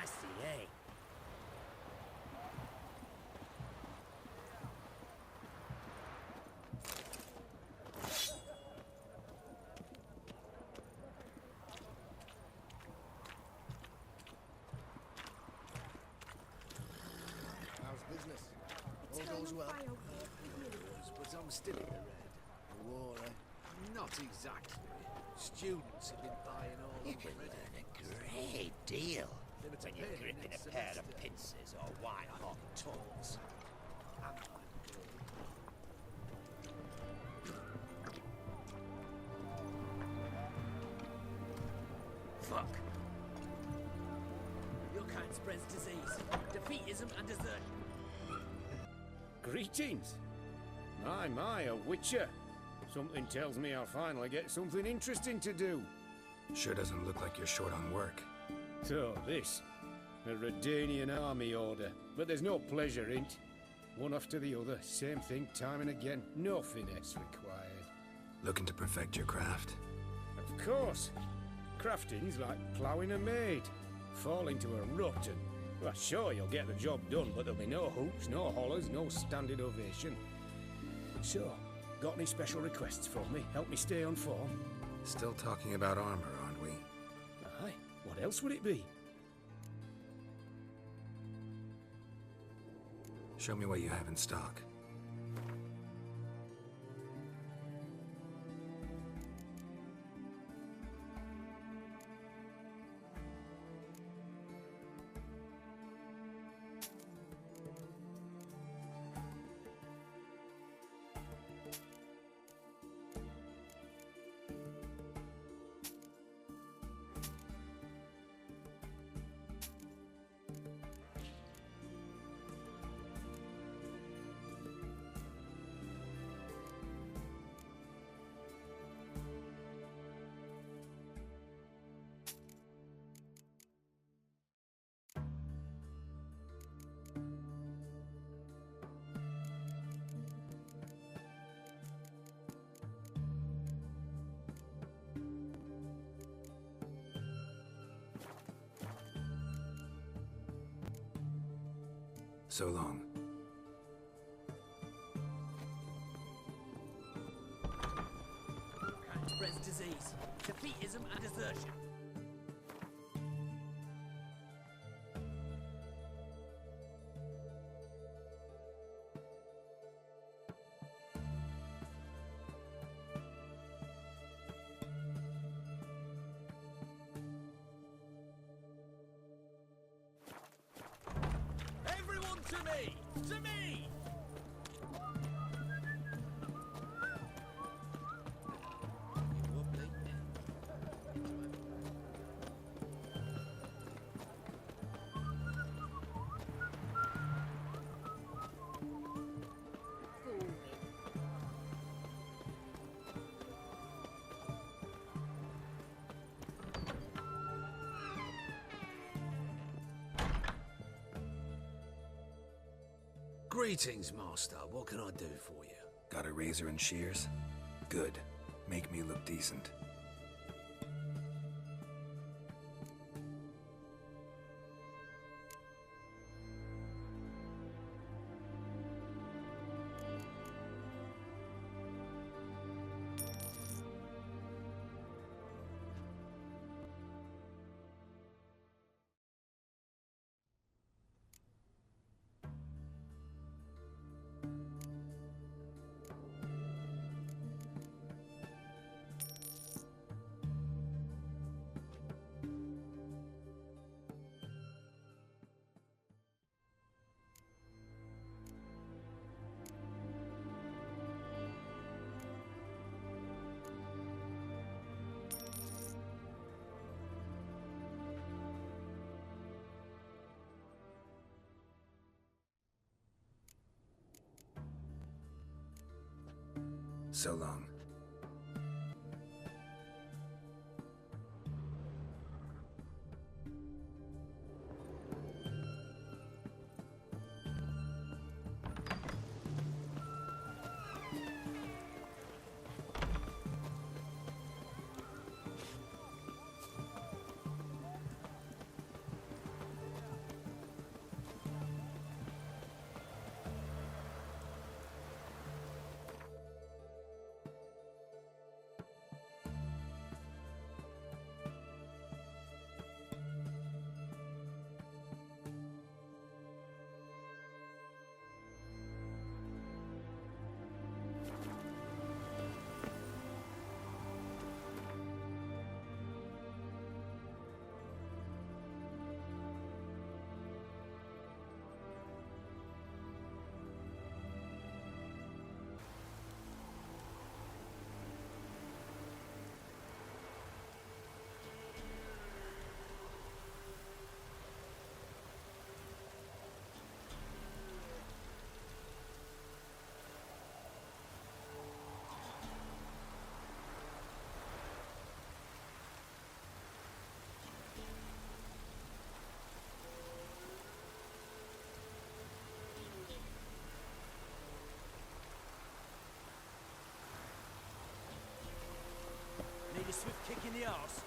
Spicy, eh? How's business? All goes well. But I'm still in the red. The war, eh? Not exactly. Students have been buying all You the can credit. learn a great deal They were to when you're pay me gripping next a pair of semester. pincers or white-hot tools. Fuck! Your kind spreads disease, defeatism and desertion. Greetings. My, a witcher. Something tells me I'll finally get something interesting to do. Sure doesn't look like you're short on work. So, this. A Redanian army order. But there's no pleasure in't. One after the other, same thing time and again. No finesse required. Looking to perfect your craft. Of course. Crafting's like ploughing a maid. Fall into a rut and... Well, sure, you'll get the job done, but there'll be no hoops, no hollers, no standing ovation. So, got any special requests for me? Help me stay on form? Still talking about armor, aren't we? Aye, what else would it be? Show me what you have in stock. So long. Kind spreads disease, defeatism and desertion. Everyone to me! To me! Greetings, Master. What can I do for you? Got a razor and shears? Good. Make me look decent. So long. chaos.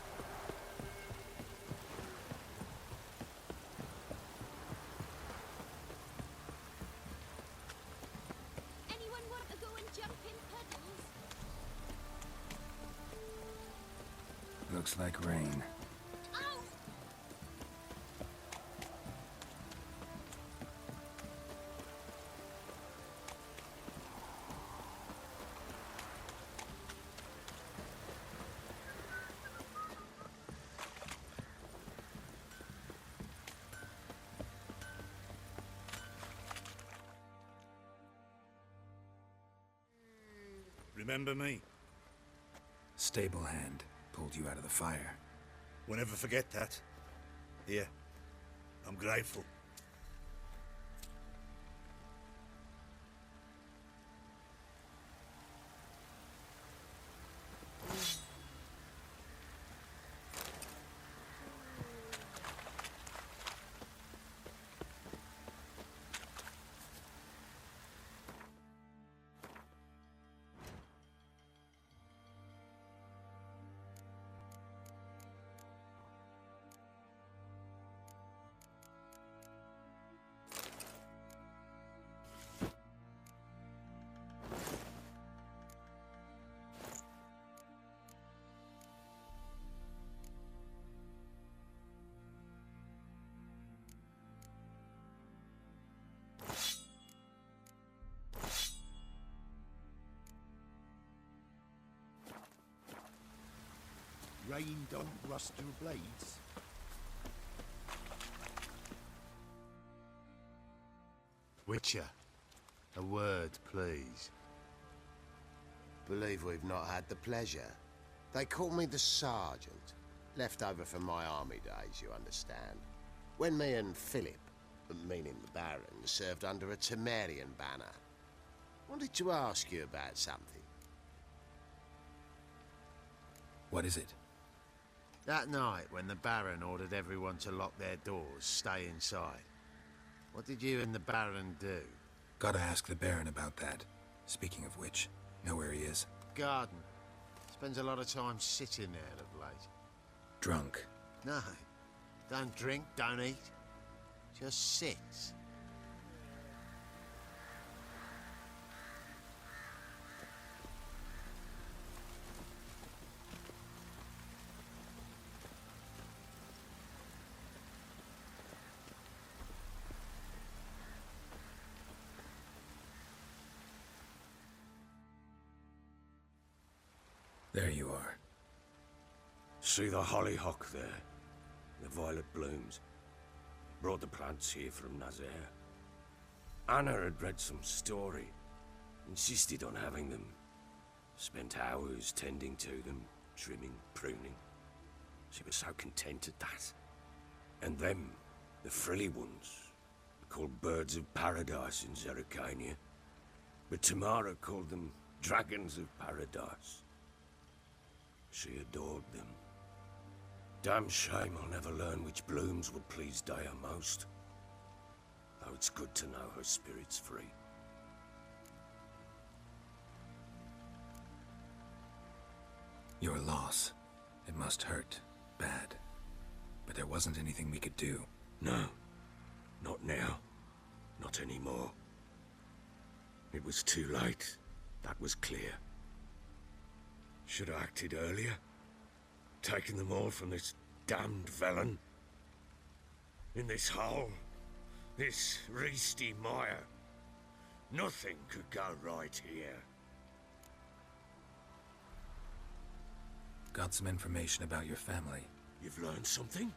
Anyone want to go and jump in puddles? Looks like rain. Ow! Remember me? Stable hand pulled you out of the fire. We'll never forget that. Here, I'm grateful. Rain don't rust your blades. Witcher, a word, please. Believe we've not had the pleasure. They call me the Sergeant. Left over from my army days, you understand. When me and Philip, meaning the Baron, served under a Temerian banner. Wanted to ask you about something. What is it? That night when the Baron ordered everyone to lock their doors, stay inside. What did you and the Baron do? Gotta ask the Baron about that. Speaking of which, know where he is? Garden. Spends a lot of time sitting there of late. Drunk. No. Don't drink, don't eat. Just sits. There you are. See the hollyhock there? The violet blooms. Brought the plants here from Nazaire. Anna had read some story. Insisted on having them. Spent hours tending to them, trimming, pruning. She was so content at that. And them, the frilly ones, called birds of paradise in Zerrikania. But Tamara called them dragons of paradise. She adored them. Damn shame I'll never learn which blooms would please Dea most. Though it's good to know her spirit's free. Your loss. It must hurt. Bad. But there wasn't anything we could do. No. Not now. Not anymore. It was too late. That was clear. Should have acted earlier. Taken them all from this damned Velen. In this hole. This reesty mire. Nothing could go right here. Got some information about your family. You've learned something?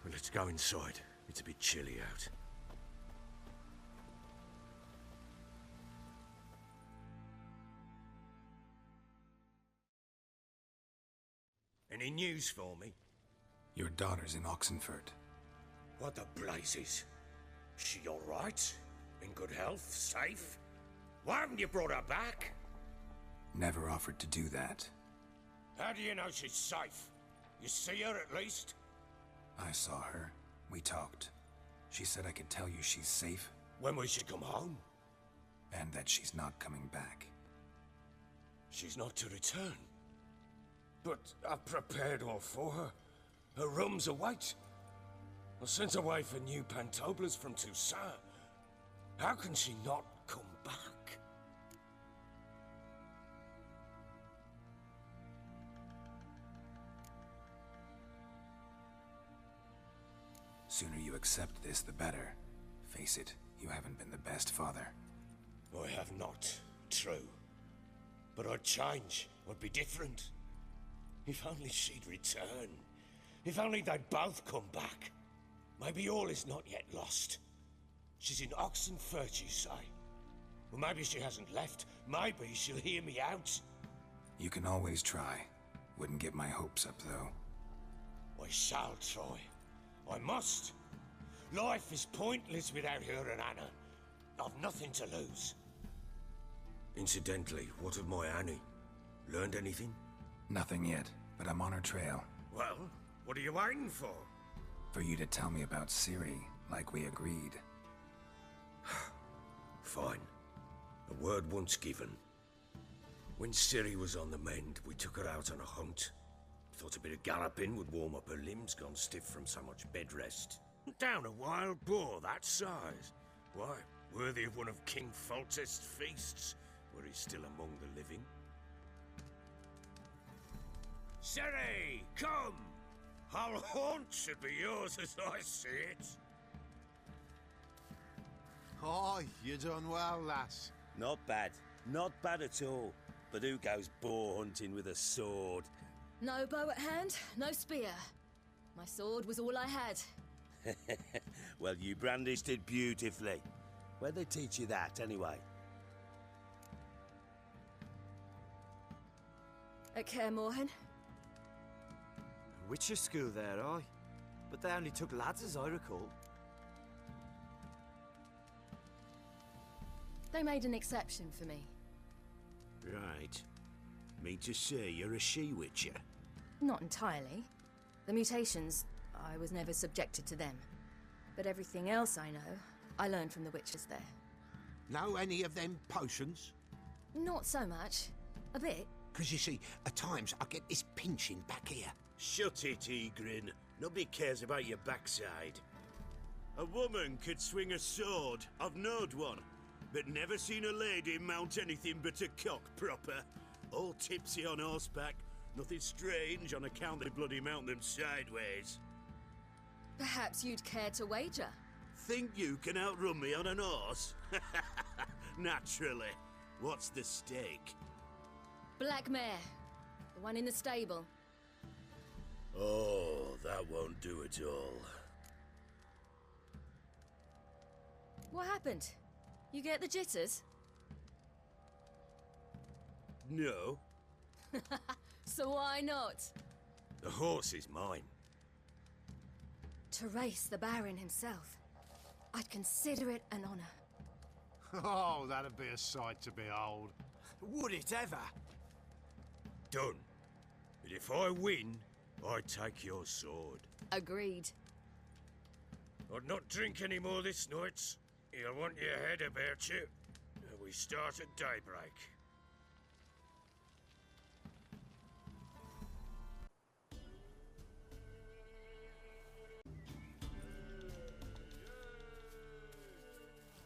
Well, let's go inside. It's a bit chilly out. Any news for me? Your daughter's in Oxenfurt. What the blazes? She all right? In good health? Safe? Why haven't you brought her back? Never offered to do that. How do you know she's safe? You see her at least? I saw her. We talked. She said I could tell you she's safe. When will she come home? And that she's not coming back. She's not to return. But I've prepared all for her. Her rooms await. I sent away for new pantoblas from Toussaint. How can she not come back? Sooner you accept this, the better. Face it, you haven't been the best father. I have not, true. But I'd change, I'd be different. If only she'd return. If only they'd both come back. Maybe all is not yet lost. She's in Oxenfurt, you say? Well, maybe she hasn't left. Maybe she'll hear me out. You can always try. Wouldn't get my hopes up, though. I shall try. I must. Life is pointless without her and Anna. I've nothing to lose. Incidentally, what of my Annie? Learned anything? Nothing yet, but I'm on her trail. Well, what are you waiting for? For you to tell me about Ciri, like we agreed. Fine. A word once given. When Ciri was on the mend, we took her out on a hunt. Thought a bit of galloping would warm up her limbs, gone stiff from so much bed rest. Down a wild boar that size. Why, worthy of one of King Foltest's feasts, were he still among the living. Ciri, come! Our haunt should be yours as I see it. Oh, you done well, lass. Not bad. Not bad at all. But who goes boar hunting with a sword? No bow at hand, no spear. My sword was all I had. Well, you brandished it beautifully. Where'd they teach you that, anyway? At Kaer Morhen. Witcher school there, aye. But they only took lads, as I recall. They made an exception for me. Right. Mean to say you're a she-witcher? Not entirely. The mutations, I was never subjected to them. But everything else I know, I learned from the witches there. Know any of them potions? Not so much. A bit. Because you see, at times I get this pinching back here. Shut it, Egrin. Nobody cares about your backside. A woman could swing a sword. I've knowed one. But never seen a lady mount anything but a cock proper. All tipsy on horseback. Nothing strange on account they bloody mount them sideways. Perhaps you'd care to wager? Think you can outrun me on an horse? Naturally. What's the stake? Black mare. The one in the stable. Oh, that won't do it all. What happened? You get the jitters? No. So why not? The horse is mine. To race the Baron himself. I'd consider it an honor. Oh, that'd be a sight to behold. Would it ever? Done. But if I win, I take your sword. Agreed. I'd not drink any more this night. You'll want your head about you. We start at daybreak.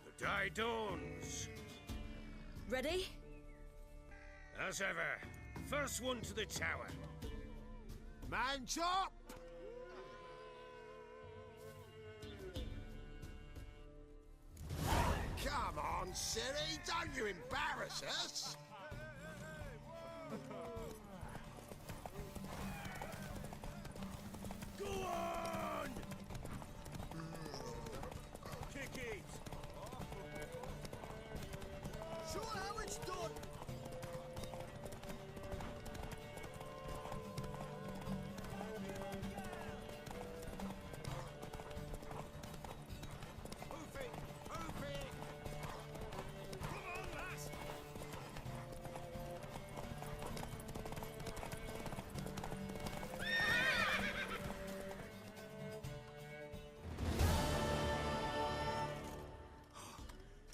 The day dawns. Ready? As ever, first one to the tower. Man chop! Come on, Ciri, don't you embarrass us! Go on! Kick it! Show how it's done!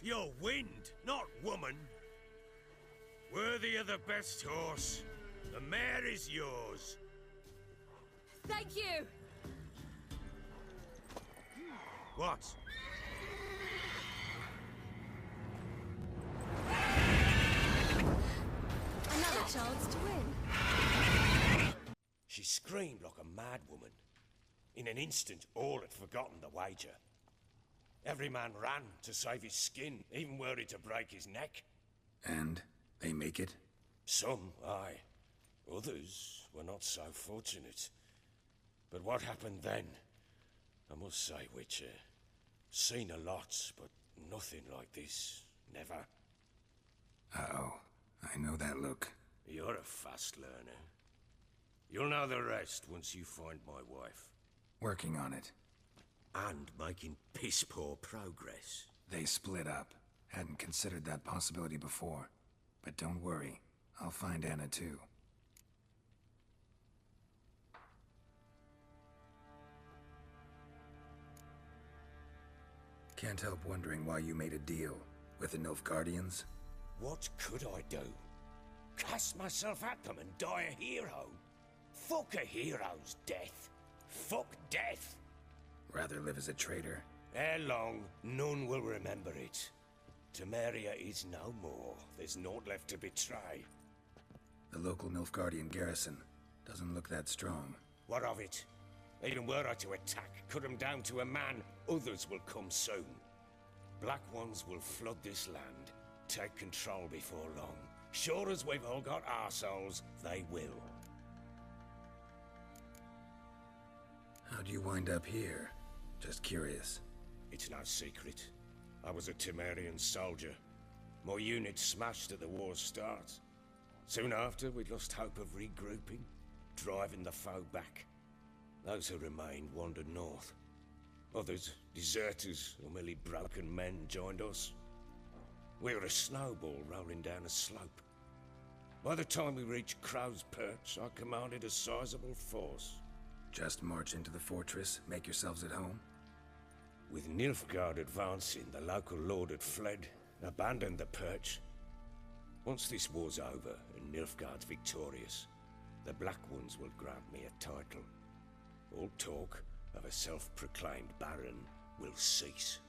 You're wind, not woman. Worthy of the best horse. The mare is yours. Thank you! What? Another chance to win. She screamed like a mad woman. In an instant, all had forgotten the wager. Every man ran to save his skin, even were it to break his neck. And they make it? Some, aye. Others were not so fortunate. But what happened then? I must say, Witcher, seen a lot, but nothing like this. Never. Uh-oh. I know that look. You're a fast learner. You'll know the rest once you find my wife. Working on it. And making piss-poor progress. They split up. Hadn't considered that possibility before. But don't worry. I'll find Anna too. Can't help wondering why you made a deal with the Nilfgaardians. What could I do? Cast myself at them and die a hero? Fuck a hero's death. Fuck death. Rather live as a traitor. Ere long, none will remember it. Temeria is no more. There's naught left to betray. The local Nilfgaardian garrison doesn't look that strong. What of it? Even were I to attack, cut them down to a man, others will come soon. Black Ones will flood this land, take control before long. Sure as we've all got arseholes, they will. How'd you wind up here? Just curious. It's no secret. I was a Temerian soldier. My unit smashed at the war's start. Soon after, we'd lost hope of regrouping, driving the foe back. Those who remained wandered north. Others, deserters or merely broken men, joined us. We were a snowball rolling down a slope. By the time we reached Crow's Perch, I commanded a sizable force. Just march into the fortress, make yourselves at home? With Nilfgaard advancing, the local lord had fled, abandoned the Perch. Once this war's over and Nilfgaard's victorious, the Black Ones will grant me a title. All talk of a self-proclaimed Baron will cease.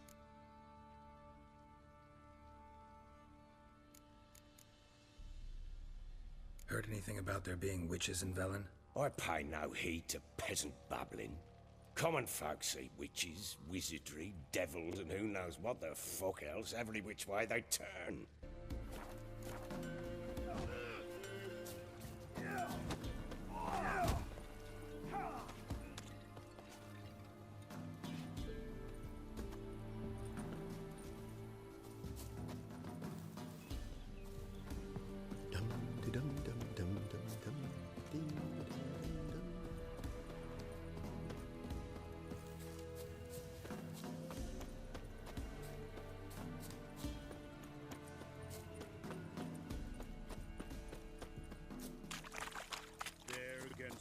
Heard anything about there being witches in Velen? I pay no heed to peasant babbling. Common folk see witches, wizardry, devils, and who knows what the fuck else every which way they turn.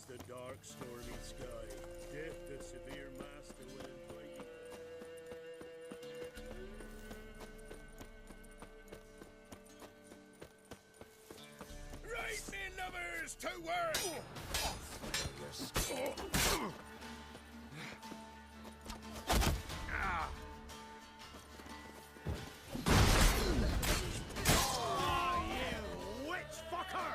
The dark, stormy sky, death the severe master will invite. Right, men lovers, to work! Oh, you witch fucker!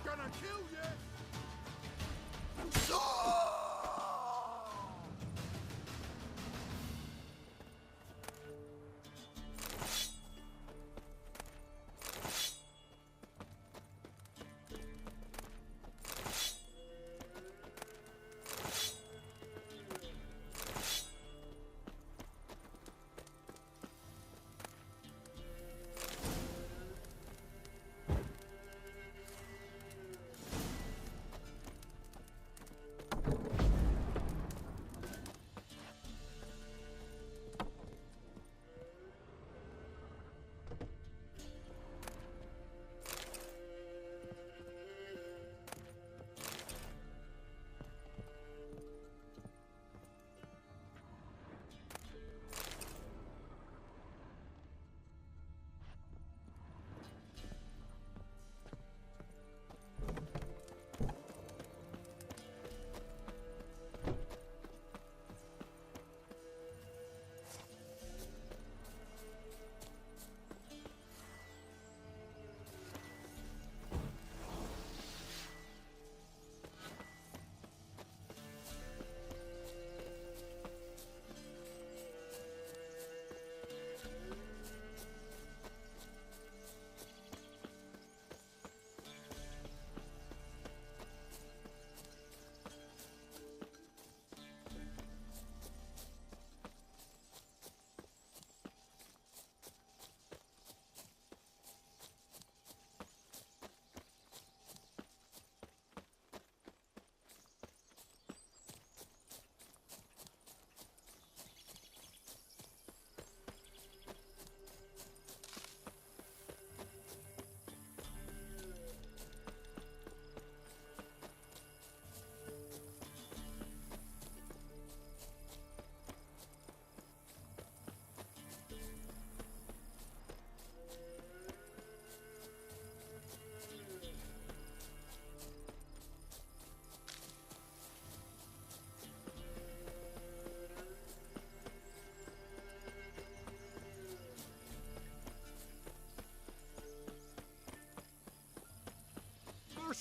Gonna kill you!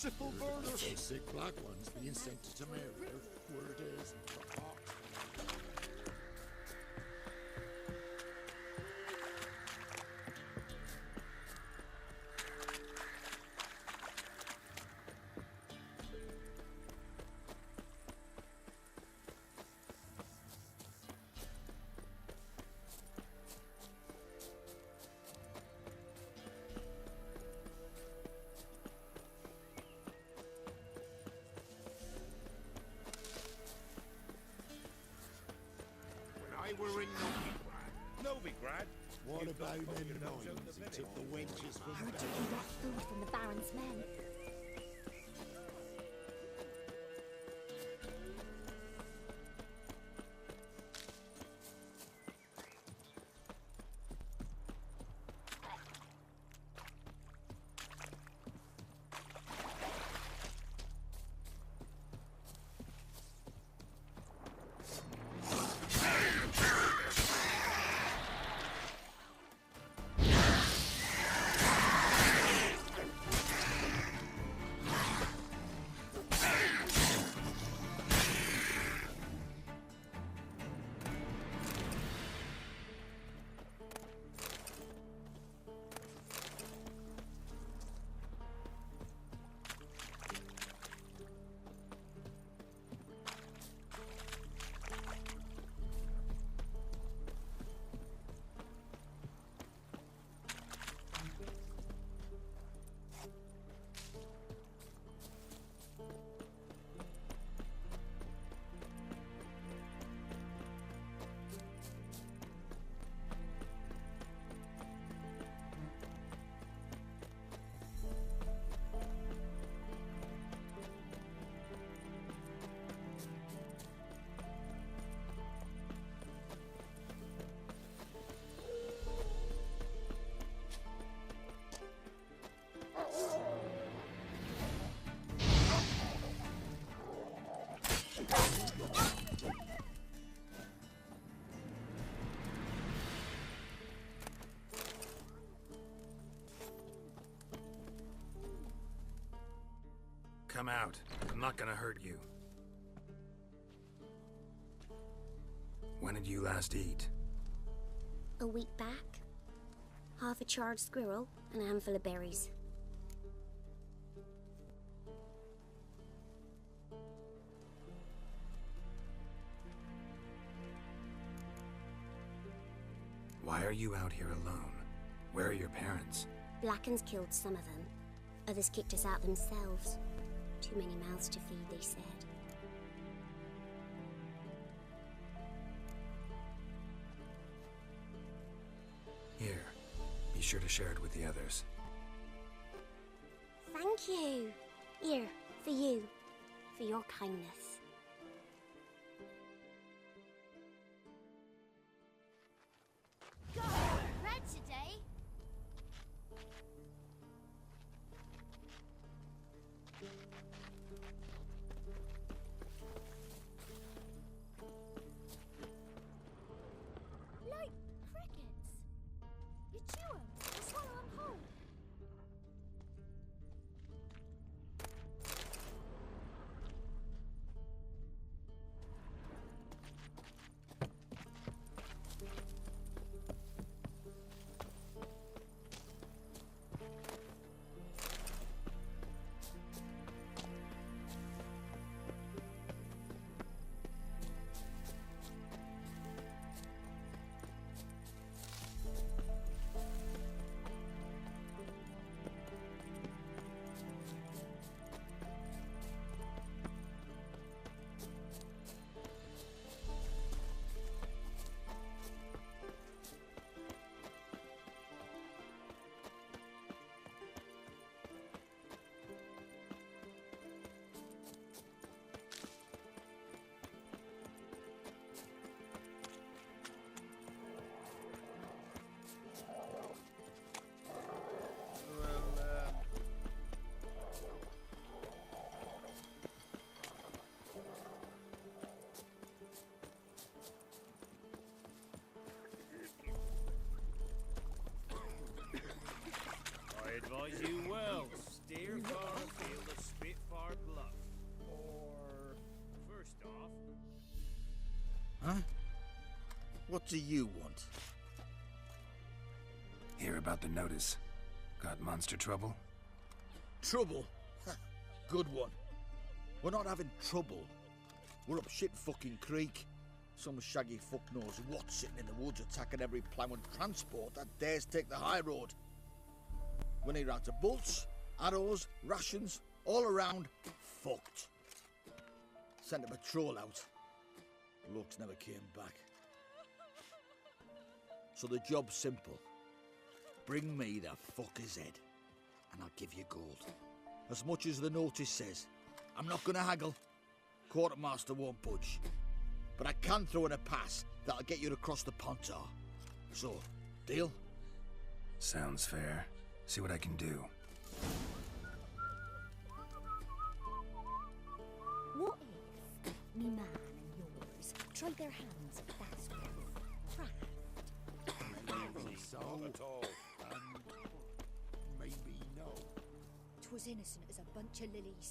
merciful burner for sick black ones being sent to Temeria, where it is. We're in Novigrad? What about them mines he took the wenches from? Who took you that food from the Baron's men? Come out. I'm not gonna hurt you. When did you last eat? A week back. Half a charred squirrel and a handful of berries. Why are you out here alone? Where are your parents? Blackens killed some of them. Others kicked us out themselves. Too many mouths to feed, they said. Here. Be sure to share it with the others. Thank you. Here, for you. For your kindness. Got bread today? Like crickets. You chew 'em and swallow 'em whole. Huh? What do you want? Hear about the notice. Got monster trouble? Trouble? Good one. We're not having trouble. We're up shit fucking creek. Some shaggy fuck knows what sitting in the woods attacking every plough and transport that dares take the high road. We need rounds of bolts, arrows, rations, all around, fucked. Sent a patrol out. Blokes never came back. So the job's simple. Bring me the fucker's head, and I'll give you gold. As much as the notice says. I'm not gonna haggle. Quartermaster won't budge. But I can throw in a pass that'll get you across the Pontar. So, deal? Sounds fair. See what I can do. What if me man and yours tried their hands at that sort of craft? Not at all. Maybe no. 'Twas innocent as a bunch of lilies.